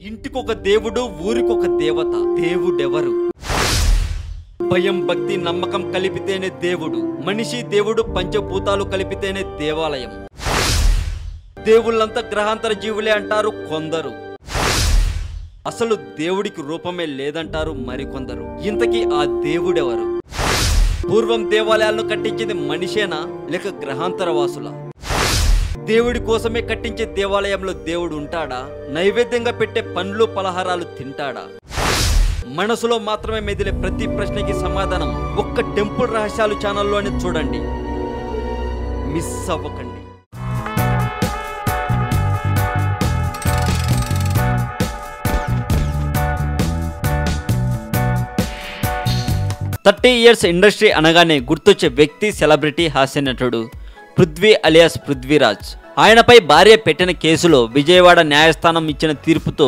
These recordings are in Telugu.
ఇంటికొక దేవుడు, ఊరికొక దేవత. దేవుడెవరు? భయం, భక్తి, నమ్మకం కలిపితేనే దేవుడు. మనిషి దేవుడు, పంచభూతాలు కలిపితేనే దేవాలయం. దేవుళ్ళంతా గ్రహాంతర జీవులే అంటారు కొందరు. అసలు దేవుడికి రూపమే లేదంటారు మరికొందరు. ఇంతకీ ఆ దేవుడెవరు? పూర్వం దేవాలయాలను కట్టించింది మనిషేనా లేక గ్రహాంతర వాసులా? దేవుడి కోసమే కట్టించే దేవాలయంలో దేవుడు ఉంటాడా? నైవేద్యంగా పెట్టే పండ్లు పలహారాలు తింటాడా? మనసులో మాత్రమే మెదిలే ప్రతి ప్రశ్నకి సమాధానం ఒక్క టెంపుల్ రహస్యాలు ఛానల్లోనే చూడండి. మిస్ అవ్వకండి. థర్టీ ఇయర్స్ ఇండస్ట్రీ అనగానే గుర్తొచ్చే వ్యక్తి సెలబ్రిటీ హాస్య నటుడు పృథ్వీ అలియాస్ పృథ్వీరాజ్. ఆయనపై భార్య పెట్టిన కేసులో విజయవాడ న్యాయస్థానం ఇచ్చిన తీర్పుతో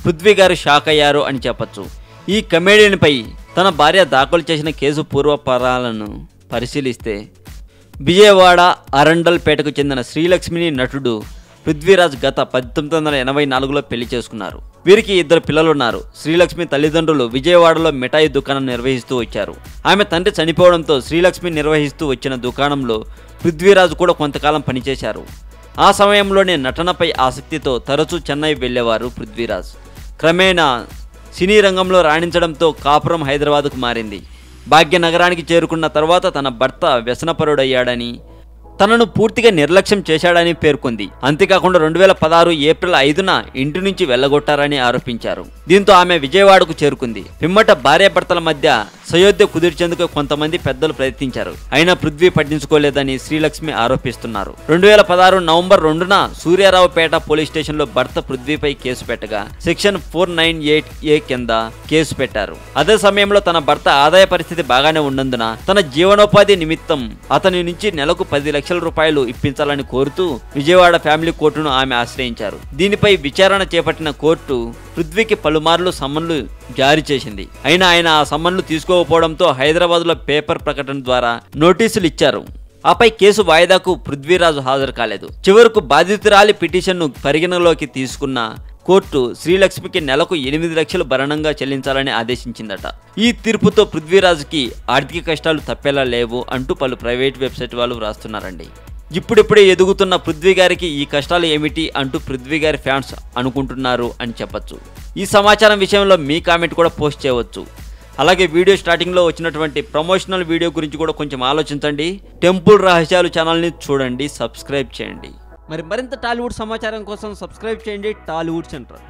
పృథ్వీ గారు షాక్ అయ్యారు అని చెప్పచ్చు. ఈ కమెడియన్పై తన భార్య దాఖలు చేసిన కేసు పూర్వపరాలను పరిశీలిస్తే విజయవాడ అరండల్పేటకు చెందిన శ్రీలక్ష్మిని నటుడు పృథ్వీరాజ్ గత 1984లో పెళ్లి చేసుకున్నారు. వీరికి 2 పిల్లలున్నారు. శ్రీలక్ష్మి తల్లిదండ్రులు విజయవాడలో మిఠాయి దుకాణం నిర్వహిస్తూ వచ్చారు. ఆమె తండ్రి చనిపోవడంతో శ్రీలక్ష్మి నిర్వహిస్తూ వచ్చిన దుకాణంలో పృథ్వీరాజ్ కూడా కొంతకాలం పనిచేశారు. ఆ సమయంలోనే నటనపై ఆసక్తితో తరచూ చెన్నై వెళ్లేవారు పృథ్వీరాజ్. క్రమేణా సినీ రంగంలో రాణించడంతో కాపురం హైదరాబాద్కు మారింది. భాగ్యనగరానికి చేరుకున్న తర్వాత తన భర్త వ్యసనపరుడయ్యాడని, తనను పూర్తిగా నిర్లక్ష్యం చేశాడని పేర్కొంది. అంతేకాకుండా 2016 ఏప్రిల్ 5న ఇంటి నుంచి వెళ్లగొట్టారని ఆరోపించారు. దీంతో ఆమె విజయవాడకు చేరుకుంది. పిమ్మట భార్యాభర్తల మధ్య సయోధ్య కుదిర్చేందుకు కొంతమంది పెద్దలు ప్రయత్నించారు. అయినా పృథ్వీ పట్టించుకోలేదని శ్రీలక్ష్మి ఆరోపిస్తున్నారు. 2016 నవంబర్ 2న సూర్యారావుపేట పోలీస్ స్టేషన్లో భర్త పృథ్వీపై కేసు పెట్టగా సెక్షన్ 498A కింద కేసు పెట్టారు. అదే సమయంలో తన భర్త ఆదాయ పరిస్థితి బాగానే ఉన్నందున తన జీవనోపాధి నిమిత్తం అతని నుంచి నెలకు 10 లక్షల రూపాయలు ఇప్పించాలని కోరుతూ విజయవాడ ఫ్యామిలీ కోర్టును ఆమె ఆశ్రయించారు. దీనిపై విచారణ చేపట్టిన కోర్టు పృథ్వీకి పలుమార్లు సమ్మన్లు జారీ చేసింది. అయినా ఆయన ఆ సమ్మన్లు తీసుకోకపోవడంతో హైదరాబాద్లో పేపర్ ప్రకటన ద్వారా నోటీసులు ఇచ్చారు. ఆపై కేసు వాయిదాకు పృథ్వీరాజు హాజరు కాలేదు. చివరకు బాధితురాలి పిటిషన్ను పరిగణలోకి తీసుకున్న కోర్టు శ్రీలక్ష్మికి నెలకు 8 లక్షలు భరణంగా చెల్లించాలని ఆదేశించిందట. ఈ తీర్పుతో పృథ్వీరాజ్కి ఆర్థిక కష్టాలు తప్పేలా లేవు అంటూ పలు ప్రైవేట్ వెబ్సైట్ వాళ్ళు వ్రాస్తున్నారండి. ఇప్పుడిప్పుడే ఎదుగుతున్న పృథ్వీ గారికి ఈ కష్టాలు ఏమిటి అంటూ పృథ్వీ గారి ఫ్యాన్స్ అనుకుంటున్నారు అని చెప్పచ్చు. ఈ సమాచారం విషయంలో మీ కామెంట్ కూడా పోస్ట్ చేయవచ్చు. అలాగే వీడియో స్టార్టింగ్లో వచ్చినటువంటి ప్రమోషనల్ వీడియో గురించి కూడా కొంచెం ఆలోచించండి. టెంపుల్ రహస్యాలు ఛానల్ని చూడండి, సబ్స్క్రైబ్ చేయండి. మరింత టాలీవుడ్ సమాచారం కోసం సబ్స్క్రైబ్ చేయండి టాలీవుడ్ సెంటర్.